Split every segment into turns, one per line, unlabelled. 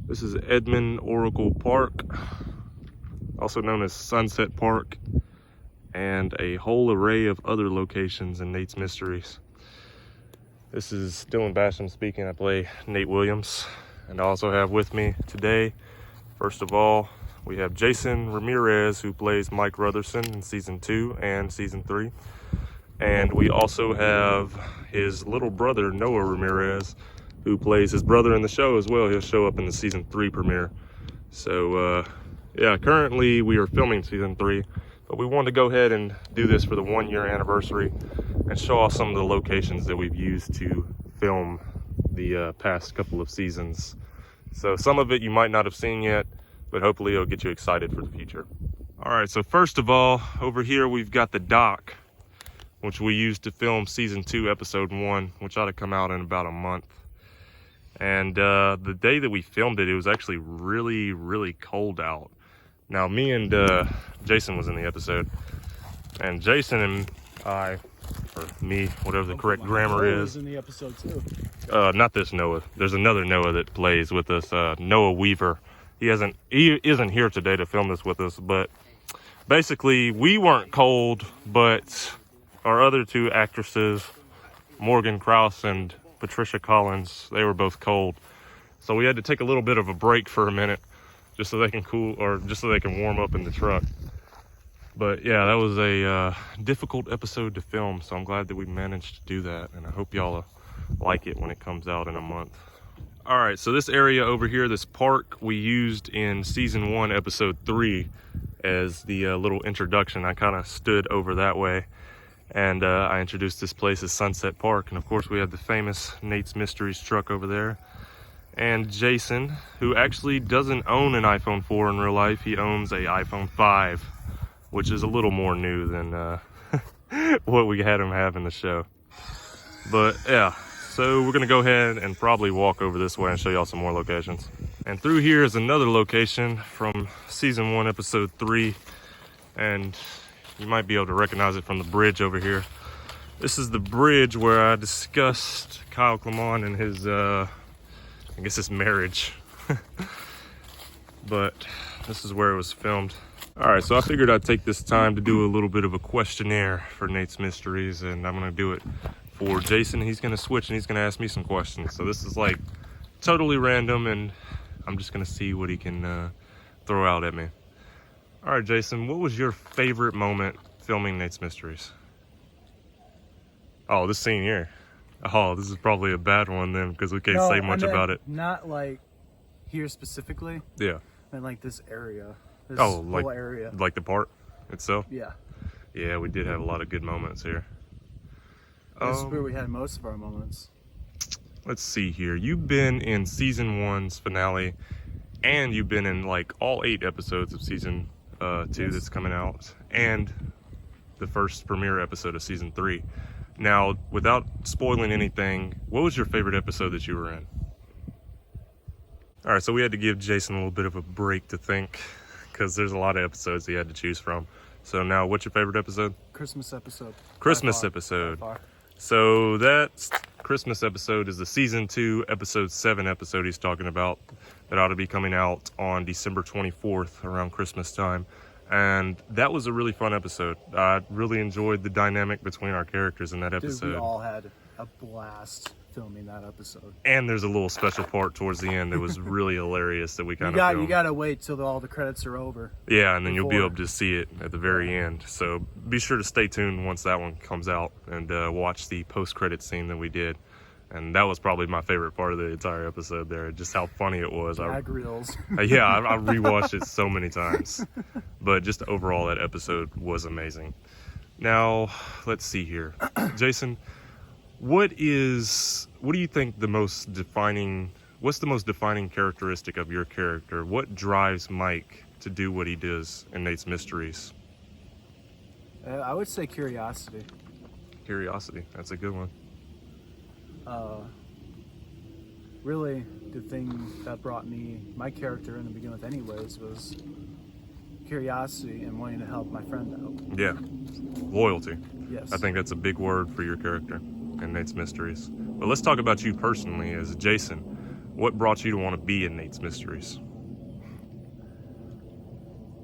This is Edmond Oracle Park, also known as Sunset Park, and a whole array of other locations in Nate's Mysteries. This is Dylan Basham speaking. I play Nate Williams, and I also have with me today, first of all, we have Jason Ramirez, who plays Mike Rutherson in season 2 and season 3. And we also have his little brother, Noah Ramirez, who plays his brother in the show as well. He'll show up in the season 3 premiere. So, yeah, currently we are filming season 3, but we wanted to go ahead and do this for the 1-year anniversary and show off some of the locations that we've used to film the past couple of seasons. So some of it you might not have seen yet, but hopefully it'll get you excited for the future. All right, so first of all, over here we've got the dock, which we used to film season 2, episode 1, which ought to come out in about a month. And the day that we filmed it, it was actually really, really cold out. Now, me and Jason was in the episode, and Jason and I, or me, whatever the correct grammar is.
Was in the episode too.
Not this Noah. There's another Noah that plays with us, Noah Weaver. He isn't here today to film this with us, but basically we weren't cold, but our other 2 actresses, Morgan Krause and Patricia Collins, they were both cold. So we had to take a little bit of a break for a minute just so they can cool, or just so they can warm up in the truck. But yeah, that was a difficult episode to film, so I'm glad that we managed to do that, and I hope y'all like it when it comes out in a month. All right, so this area over here, this park, we used in season 1, episode 3 as the little introduction. I kind of stood over that way, and I introduced this place as Sunset Park. And of course we have the famous Nate's Mysteries truck over there. And Jason, who actually doesn't own an iPhone 4 in real life, he owns a iPhone 5, which is a little more new than what we had him have in the show. But yeah, so we're gonna go ahead and probably walk over this way and show y'all some more locations. And through here is another location from season 1, episode 3. And you might be able to recognize it from the bridge over here. This is the bridge where I discussed Kyle Clement and his, I guess his marriage. But this is where it was filmed. All right, so I figured I'd take this time to do a little bit of a questionnaire for Nate's Mysteries, and I'm gonna do it for Jason. He's gonna switch and he's gonna ask me some questions. So this is like totally random, and I'm just gonna see what he can throw out at me. All right, Jason, what was your favorite moment filming Nate's Mysteries? Oh, this scene here. Oh, this is probably a bad one then, because we can't say much about it.
Not like here specifically.
Yeah.
And like this area. This
whole
area.
Like the park itself?
Yeah.
Yeah, we did have a lot of good moments here.
This is where we had most of our moments.
Let's see here. You've been in season 1's finale, and you've been in like all 8 episodes of season 2 that's coming out, and the first premiere episode of season 3. Now, without spoiling anything, what was your favorite episode that you were in? All right, so we had to give Jason a little bit of a break to think, because there's a lot of episodes he had to choose from. So now, what's your favorite episode?
Christmas episode.
Christmas episode. So that Christmas episode is the season 2, episode 7 episode he's talking about, that ought to be coming out on December 24th around Christmas time. And that was a really fun episode. I really enjoyed the dynamic between our characters in that episode.
Dude, we all had a blast filming that episode.
And there's a little special part towards the end that was really hilarious that we kind of filmed.
You gotta wait till all the credits are over.
Yeah, and then you'll be able to see it at the very end. So be sure to stay tuned once that one comes out and watch the post-credit scene that we did. And that was probably my favorite part of the entire episode there, just how funny it was.
Gag reels.
Yeah, I rewatched it so many times. But just overall, that episode was amazing. Now, let's see here. Jason, what do you think what's the most defining characteristic of your character? What drives Mike to do what he does in Nate's Mysteries?
I would say curiosity.
Curiosity, that's a good one.
Really, the thing that brought my character in to begin with anyways was curiosity and wanting to help my friend out.
Yeah, loyalty.
Yes.
I think that's a big word for your character in Nate's Mysteries. But let's talk about you personally as Jason. what brought you to want to be in Nate's Mysteries?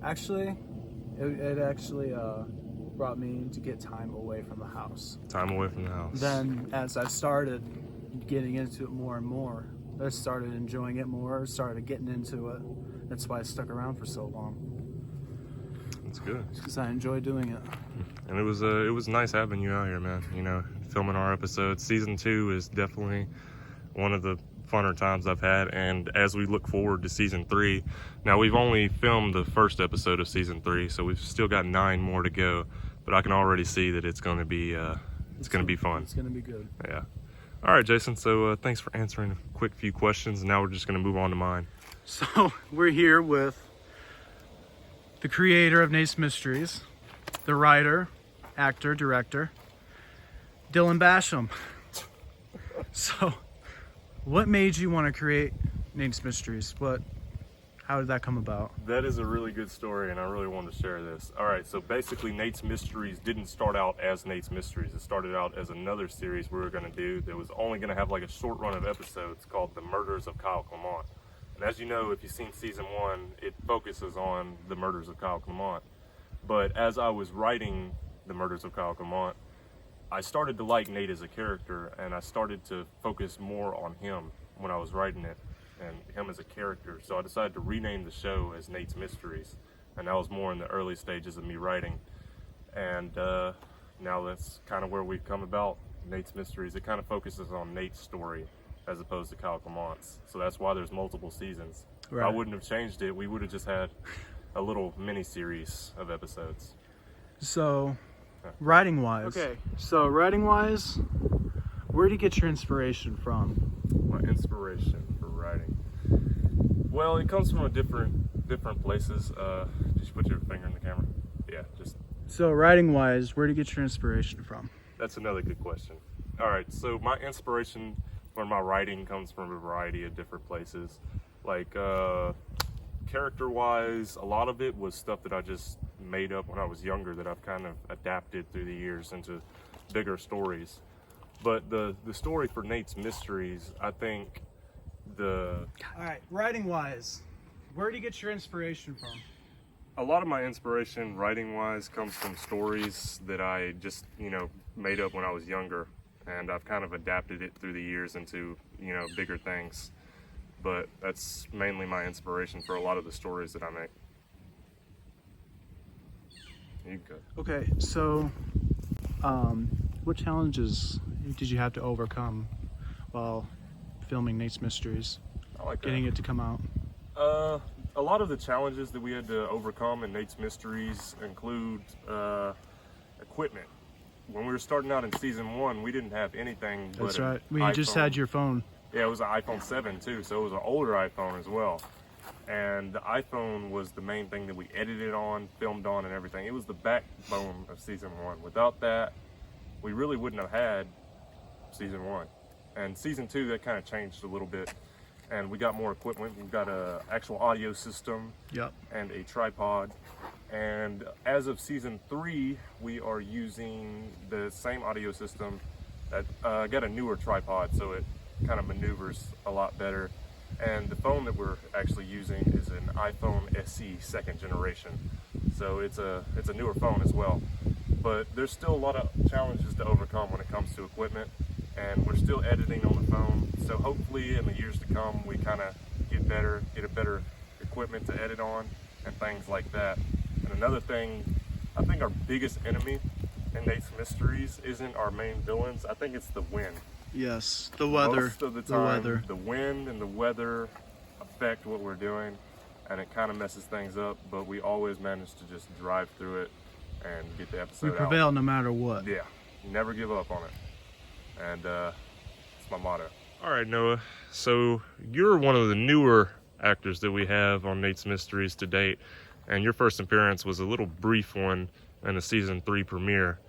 Actually, it actually brought me to get time away from the house.
Time away from the house.
Then, as I started getting into it more and more, I started enjoying it more, started getting into it. That's why I stuck around for so long.
That's good.
Because I enjoy doing it.
And it was nice having you out here, man. You know, filming our episodes. Season 2 is definitely one of the funner times I've had, and as we look forward to Season 3, now we've only filmed the first episode of Season 3, so we've still got 9 more to go, but I can already see that it's going to be fun.
It's going to be good.
Yeah. All right, Jason, so thanks for answering a quick few questions, and now we're just going to move on to mine.
So, we're here with the creator of Nate's Mysteries, the writer, actor, director, Dylan Basham. So, what made you want to create Nate's Mysteries? How did that come about?
That is a really good story, and I really wanted to share this. All right, so basically Nate's Mysteries didn't start out as Nate's Mysteries. It started out as another series we were going to do that was only going to have like a short run of episodes called The Murders of Kyle Clement. And as you know, if you've seen Season 1, it focuses on the murders of Kyle Clement. But as I was writing The Murders of Kyle Clement, I started to like Nate as a character, and I started to focus more on him when I was writing it, and him as a character. So I decided to rename the show as Nate's Mysteries, and that was more in the early stages of me writing. And now that's kind of where we've come about, Nate's Mysteries. It kind of focuses on Nate's story as opposed to Kyle Clement's. So that's why there's multiple seasons.
Right.
If I wouldn't have changed it, we would have just had a little mini-series of episodes.
So, writing-wise. Okay, so writing-wise, where do you get your inspiration from?
My inspiration for writing. Well, it comes from different places. Just put your finger in the camera. Yeah, just.
So writing-wise, where do you get your inspiration from?
That's another good question. All right, so my inspiration for my writing comes from a variety of different places. Like character-wise, a lot of it was stuff that I just made up when I was younger that I've kind of adapted through the years into bigger stories. But the story for Nate's Mysteries, I think All right, writing-wise, where do you get your inspiration from? A lot of my inspiration, writing-wise, comes from stories that I just, made up when I was younger. And I've kind of adapted it through the years into, bigger things. But that's mainly my inspiration for a lot of the stories that I make. You go.
Okay, so what challenges did you have to overcome while filming Nate's Mysteries?
I like
getting
that.
It to come out?
A lot of the challenges that we had to overcome in Nate's Mysteries include equipment. When we were starting out in Season 1, we didn't have anything but
That's right. We
iPhone.
just had your phone.
Yeah, it was an iPhone 7 too, so it was an older iPhone as well. And the iPhone was the main thing that we edited on, filmed on, and everything. It was the backbone of Season 1. Without that, we really wouldn't have had Season 1. And Season 2, that kind of changed a little bit. And we got more equipment. We've got an actual audio system.
Yep.
And a tripod. And as of Season 3, we are using the same audio system that got a newer tripod, so it kind of maneuvers a lot better. And the phone that we're actually using is an iPhone SE 2nd generation. So it's a newer phone as well. But there's still a lot of challenges to overcome when it comes to equipment. And we're still editing on the phone. So hopefully in the years to come, we kind of get a better equipment to edit on and things like that. And another thing, I think our biggest enemy in Nate's Mysteries isn't our main villains. I think it's the wind.
Yes, the weather.
Most of the time, the wind and the weather affect what we're doing, and it kind of messes things up, but we always manage to just drive through it and get the episode out.
We prevail no matter what.
Yeah, never give up on it. And it's my motto. All right, Noah, so you're one of the newer actors that we have on Nate's Mysteries to date, and your first appearance was a little brief one in the Season 3 premiere,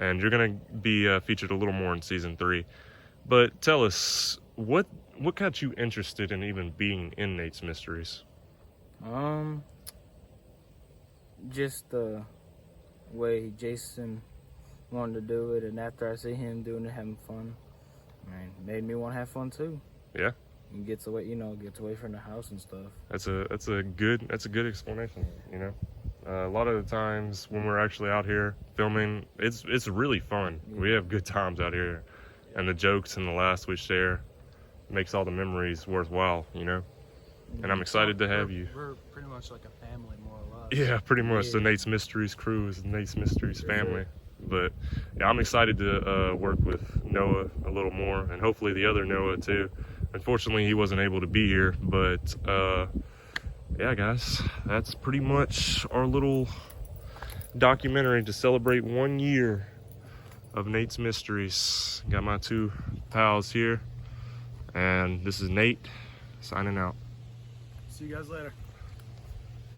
and you're going to be featured a little more in Season 3. But tell us, what got you interested in even being in Nate's Mysteries?
Just the way Jason wanted to do it, and after I see him doing it, having fun, man, made me want to have fun too.
Yeah?
and gets away, gets away from the house and stuff.
That's a good explanation. You know, a lot of the times when we're actually out here filming, it's really fun.
Yeah.
We have good times out here, and the jokes and the laughs we share makes all the memories worthwhile. You know, and I'm excited to have you.
We're pretty much like a family, more or less.
Yeah, pretty much.
Yeah.
The Nate's Mysteries crew is Nate's Mysteries
For
family.
sure.
But yeah, I'm excited to work with Noah a little more, and hopefully the other Noah too. Unfortunately, he wasn't able to be here, but yeah, guys, that's pretty much our little documentary to celebrate 1 year of Nate's Mysteries. Got my two pals here, and this is Nate signing out.
See you guys later.